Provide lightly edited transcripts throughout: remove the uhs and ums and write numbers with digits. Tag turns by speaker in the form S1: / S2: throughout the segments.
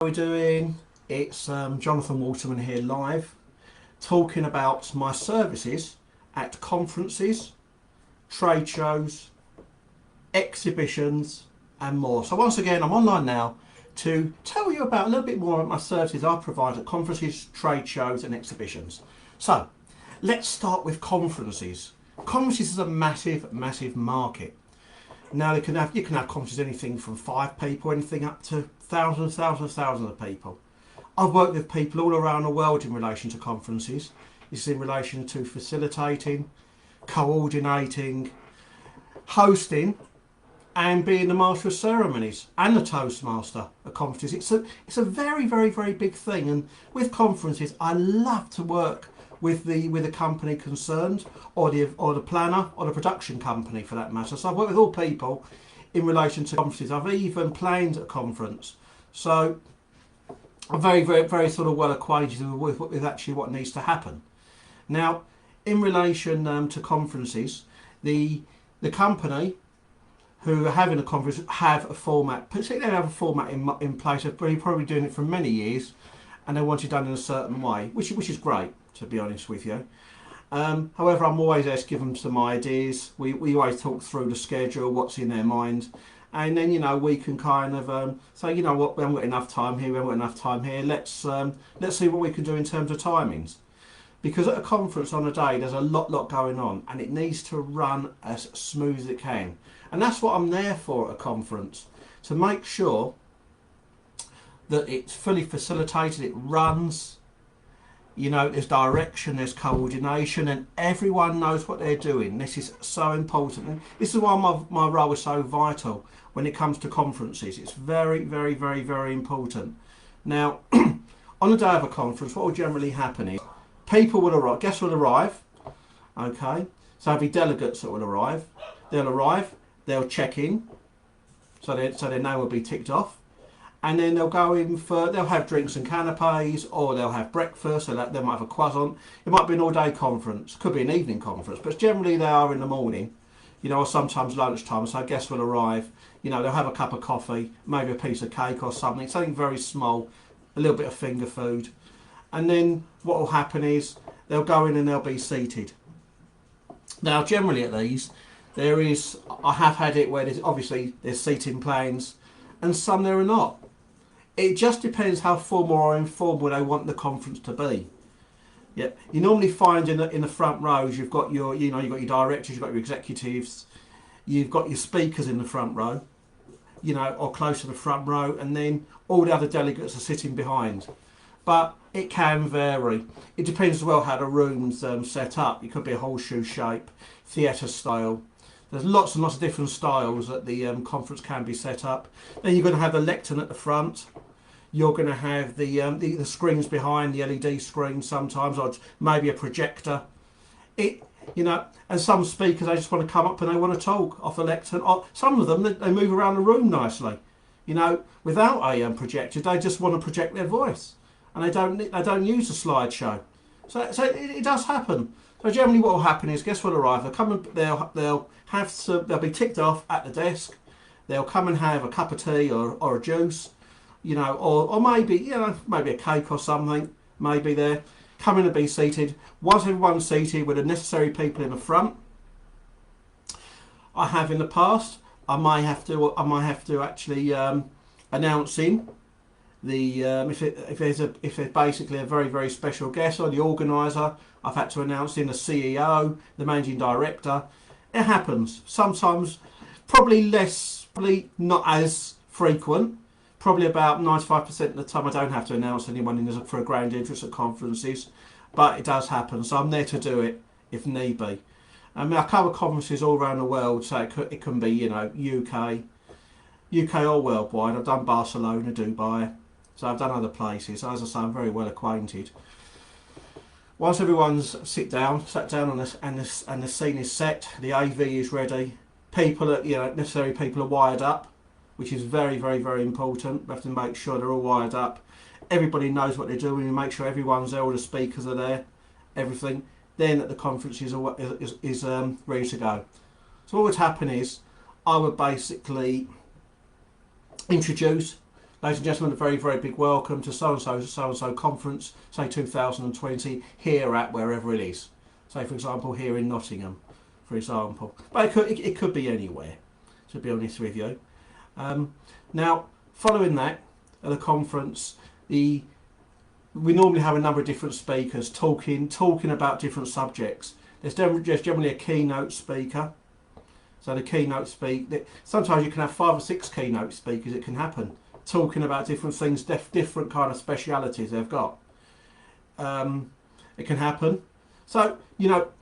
S1: How are we doing? It's Jonathan Waterman here live, talking about my services at conferences, trade shows, exhibitions and more. So once again, I'm online now to tell you about a little bit more about my services I provide at conferences, trade shows and exhibitions. So let's start with conferences. Conferences is a massive market. Now you can have conferences anything from 5 people, anything up to thousands of people. I've worked with people all around the world in relation to conferences. This is in relation to facilitating, coordinating, hosting and being the master of ceremonies and the Toastmaster at conferences. It's a very big thing, and with conferences I love to work with the company concerned, or the planner, or the production company for that matter. So I've worked with all people in relation to conferences. I've even planned a conference, so I'm very sort of well acquainted with actually what needs to happen. Now, in relation to conferences, the company who are having a conference have a format, particularly they have a format in place. They've been probably doing it for many years, and they want it done in a certain way, which is great, to be honest with you. However, I'm always there to give them some ideas. We always talk through the schedule, what's in their mind, and then we can kind of say, we haven't got enough time here, we haven't got enough time here. Let's see what we can do in terms of timings, because at a conference on a day there's a lot going on, and it needs to run as smooth as it can, and that's what I'm there for at a conference, to make sure that it's fully facilitated, it runs. There's direction, there's coordination, and everyone knows what they're doing. This is so important. And this is why my role is so vital when it comes to conferences. It's very important. Now, on the day of a conference, what will generally happen is people will arrive, guests will arrive, okay? So there'll be delegates that will arrive. They'll check in, so their name will be ticked off. And then they'll have drinks and canapes, or they'll have breakfast, or they might have a croissant. It might be an all-day conference, could be an evening conference, but generally they are in the morning, or sometimes lunchtime. So guests will arrive, they'll have a cup of coffee, maybe a piece of cake or something very small, a little bit of finger food. And then what will happen is they'll go in and they'll be seated. Now, generally at these, I have had it where there's seating plans, and some there are not. It just depends how formal or informal they want the conference to be. Yeah, you normally find in the front rows you've got your directors, you've got your executives, you've got your speakers in the front row, or close to the front row, and then all the other delegates are sitting behind. But it can vary. It depends as well how the room's set up. It could be a horseshoe shape, theatre style. There's lots and lots of different styles that the conference can be set up. Then you're going to have the lectern at the front. You're going to have the screens behind, the LED screen sometimes, or maybe a projector. And some speakers, they just want to come up and they want to talk off the lectern. Or some of them, they move around the room nicely. Without a projector, they just want to project their voice, and they don't use a slideshow. So it does happen. So generally, what will happen is guests will arrive. They'll come and they'll be ticked off at the desk. They'll come and have a cup of tea or a juice, or maybe maybe a cake or something. Maybe there. Come in and be seated. Once everyone's seated with the necessary people in the front, I have in the past. I might have to actually announce in the if there's basically a very special guest, or the organizer. I've had to announce in the CEO, the managing director. It happens sometimes, probably not as frequent. Probably about 95% of the time I don't have to announce anyone for a grand entrance at conferences, but it does happen. So I'm there to do it if need be. I cover conferences all around the world, so it can be UK or worldwide. I've done Barcelona, Dubai, so I've done other places. So as I say, I'm very well acquainted. Once everyone's sat down and the scene is set, the AV is ready. Necessary people are wired up, which is very important. We have to make sure they're all wired up. Everybody knows what they're doing. We make sure everyone's there, all the speakers are there, everything. Then the conference is ready to go. So what would happen is I would basically introduce Ladies and gentlemen, a very, very big welcome to so-and-so conference, say 2020, here at wherever it is. Say, for example, here in Nottingham, for example. But it could be anywhere, to be honest with you. Now, following that, at the conference, we normally have a number of different speakers talking about different subjects. There's generally a keynote speaker. So the keynote sometimes you can have 5 or 6 keynote speakers, it can happen, talking about different things, different kind of specialities they've got. It can happen. So,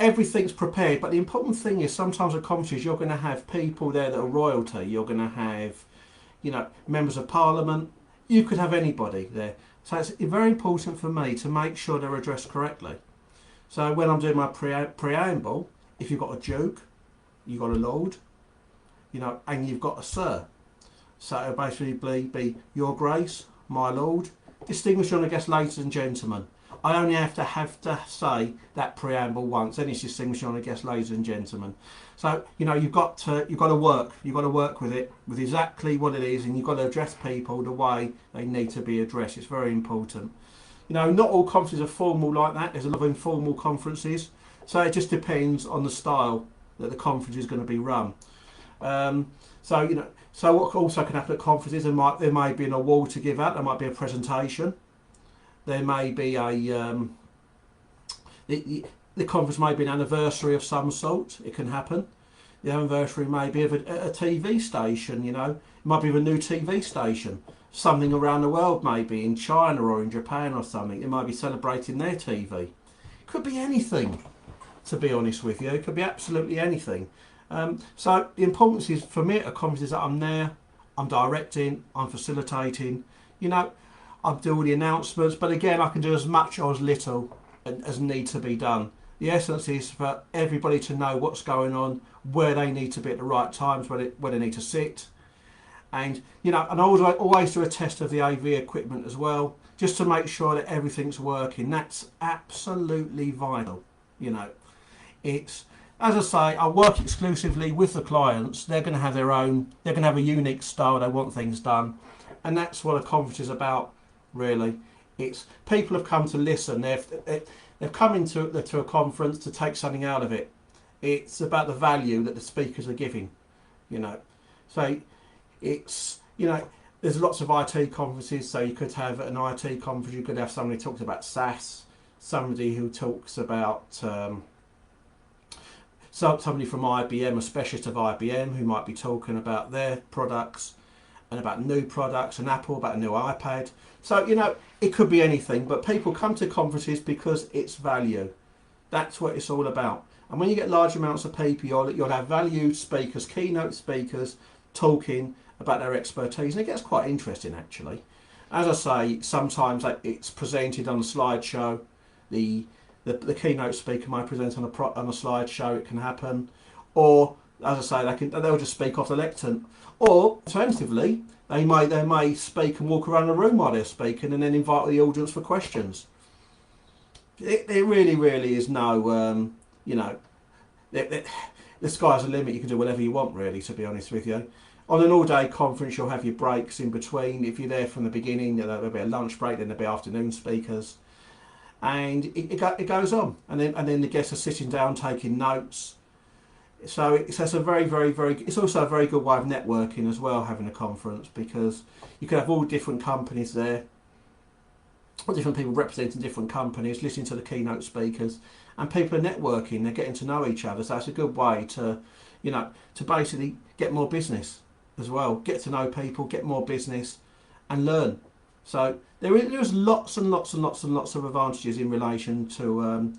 S1: everything's prepared, but the important thing is sometimes at conferences you're going to have people there that are royalty. You're going to have, members of parliament. You could have anybody there. So it's very important for me to make sure they're addressed correctly. So when I'm doing my preamble, if you've got a duke, you've got a lord, and you've got a sir. So it'll basically be your grace, my lord, distinguished honour guests, ladies and gentlemen. I only have to say that preamble once, then it's distinguished honour guests, ladies and gentlemen. So you've got to work with it, with exactly what it is, and you've got to address people the way they need to be addressed. It's very important. Not all conferences are formal like that. There's a lot of informal conferences, so it just depends on the style that the conference is going to be run. So what also can happen at conferences, there may be an award to give out, there might be a presentation, there may be the conference may be an anniversary of some sort. It can happen. The anniversary may be of a TV station. It might be of a new TV station. Something around the world, maybe in China or in Japan or something. It might be celebrating their TV. It could be anything, to be honest with you. It could be absolutely anything. So the importance is for me at a conference is that I'm there, I'm directing, I'm facilitating. I do all the announcements, but again, I can do as much or as little as need to be done. The essence is for everybody to know what's going on, where they need to be at the right times, where they need to sit. And and I always do a test of the AV equipment as well, just to make sure that everything's working. That's absolutely vital. It's, as I say, I work exclusively with the clients. They're going to have their own, they're going to have a unique style, they want things done, and that's what a conference is about, really. It's people have come to listen. They've come into a conference to take something out of it. It's about the value that the speakers are giving. So it's there's lots of IT conferences. So you could have an IT conference. You could have somebody who talks about SaaS, somebody who talks about somebody from IBM, a specialist of IBM, who might be talking about their products and about new products, and Apple about a new iPad. So it could be anything, but people come to conferences because it's value. That's what it's all about. And when you get large amounts of people, you'll have valued speakers, keynote speakers, talking about their expertise, and it gets quite interesting actually. As I say, sometimes it's presented on a slideshow. The keynote speaker might present on a slideshow. It can happen, or as I say, they'll just speak off the lectern, or alternatively, they may speak and walk around the room while they're speaking, and then invite the audience for questions. It really is no, the sky's the limit. You can do whatever you want, really, to be honest with you. On an all-day conference, you'll have your breaks in between. If you're there from the beginning, there'll be a lunch break, then there'll be afternoon speakers, and it goes on. And then the guests are sitting down taking notes. So it's a very it's also a very good way of networking as well, having a conference, because you could have all different companies there, all different people representing different companies, listening to the keynote speakers, and people are networking. They're getting to know each other. So that's a good way to to basically get more business as well, get to know people, get more business, and learn. So there's lots and lots of advantages in relation to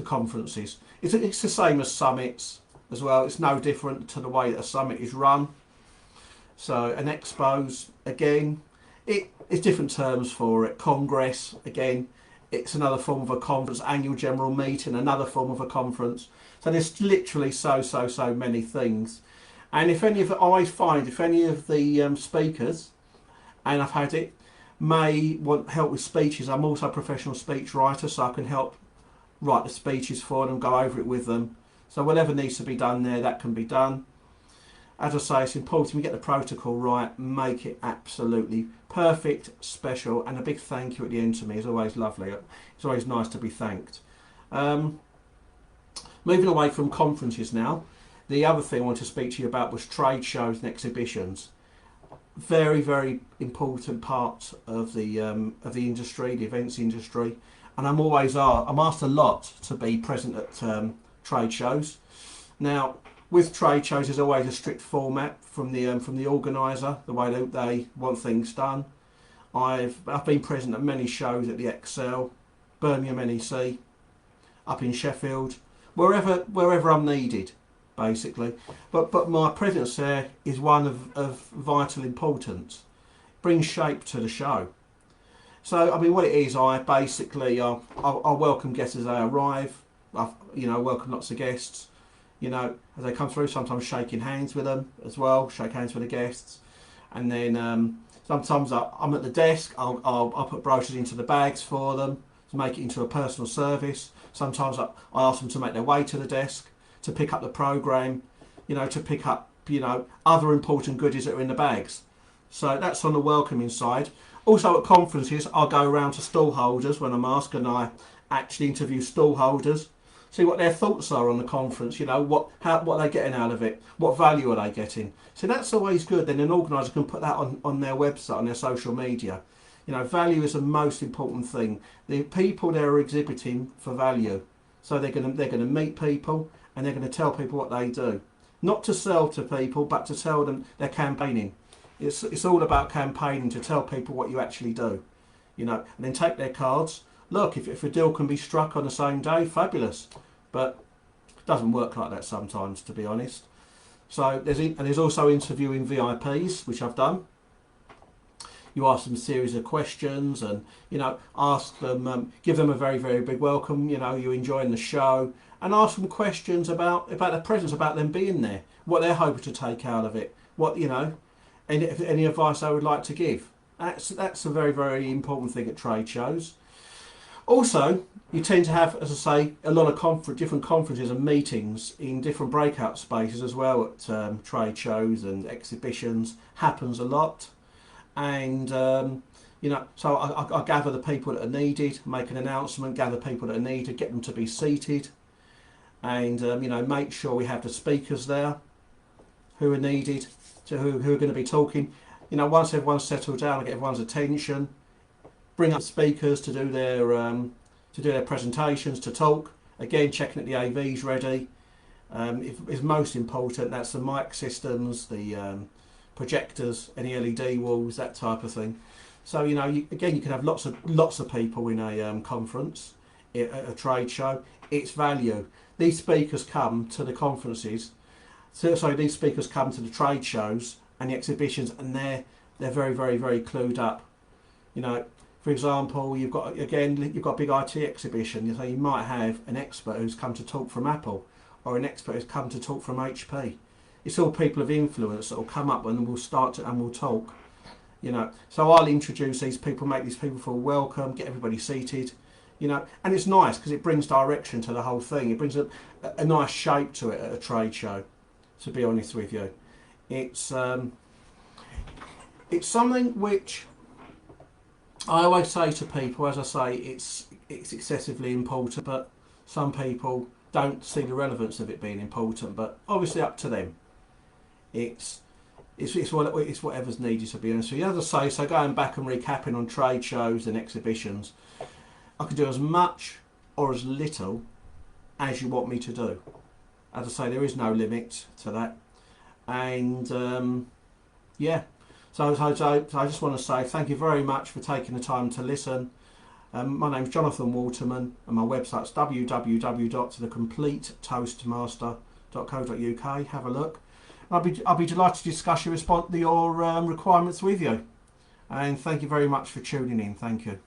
S1: conferences. It's the same as summits as well. It's no different to the way that a summit is run. So an expos, again, it's different terms for it. Congress, again, it's another form of a conference. Annual general meeting, another form of a conference. So there's literally so many things. And if any of the speakers, and I've had it, may want help with speeches, I'm also a professional speech writer, so I can help write the speeches for them, go over it with them. So whatever needs to be done there, that can be done. as I say, it's important we get the protocol right, make it absolutely perfect, special, and a big thank you at the end to me is always lovely. It's always nice to be thanked. Moving away from conferences now, the other thing I wanted to speak to you about was trade shows and exhibitions. Very, very important part of the industry, the events industry, and I'm asked a lot to be present at trade shows. Now, with trade shows, there's always a strict format from the organiser, the way they want things done. I've been present at many shows at the Excel, Birmingham NEC, up in Sheffield, wherever I'm needed, basically. But my presence there is one of vital importance. It brings shape to the show. So I mean, what it is, I basically I welcome guests as they arrive. I welcome lots of guests. As they come through, sometimes shaking hands with them as well, shake hands with the guests, and then sometimes I'm at the desk. I'll put brochures into the bags for them to make it into a personal service. Sometimes I ask them to make their way to the desk to pick up the programme, to pick up other important goodies that are in the bags. So that's on the welcoming side. Also at conferences, I'll go around to stall holders when I'm asked, and I actually interview stall holders. See what their thoughts are on the conference, what are they getting out of it, what value are they getting. So that's always good. Then an organiser can put that on their website, on their social media. Value is the most important thing. The people there are exhibiting for value, so they're going to meet people and they're going to tell people what they do, not to sell to people, but to tell them they're campaigning. It's all about campaigning to tell people what you actually do, and then take their cards. Look, if a deal can be struck on the same day, fabulous. But it doesn't work like that sometimes, to be honest. So there's also interviewing VIPs, which I've done. You ask them a series of questions, and ask them, give them a very, very big welcome. You enjoying the show, and ask them questions about their presence, about them being there, what they're hoping to take out of it, what any advice they would like to give. That's a very, very important thing at trade shows. Also, you tend to have, as I say, a lot of different conferences and meetings in different breakout spaces as well at trade shows and exhibitions. Happens a lot, and so I gather the people that are needed, make an announcement, gather people that are needed, get them to be seated, and make sure we have the speakers there who are needed, who are going to be talking. Once everyone's settled down, I get everyone's attention. Bring up speakers to do their presentations, to talk. Again, checking that the AV's ready. Is most important. That's the mic systems, the projectors, any LED walls, that type of thing. So you can have lots of people in a conference, a trade show. It's value. These speakers come to the conferences. These speakers come to the trade shows and the exhibitions, and they're very, very, very clued up. For example, you've got a big IT exhibition. So you might have an expert who's come to talk from Apple, or an expert who's come to talk from HP. It's all people of influence that will come up and we'll we'll talk. So I'll introduce these people, make these people feel welcome, get everybody seated. And it's nice because it brings direction to the whole thing. It brings a nice shape to it at a trade show. To be honest with you, it's something which I always say to people, as I say, it's excessively important, but some people don't see the relevance of it being important. But obviously, up to them. It's whatever's needed, to be honest with you. As I say, so going back and recapping on trade shows and exhibitions, I can do as much or as little as you want me to do. As I say, there is no limit to that, and yeah. So I just want to say thank you very much for taking the time to listen. My name's Jonathan Waterman, and my website's www.thecompletetoastmaster.co.uk. Have a look. I'll be delighted to discuss your requirements with you. And thank you very much for tuning in. Thank you.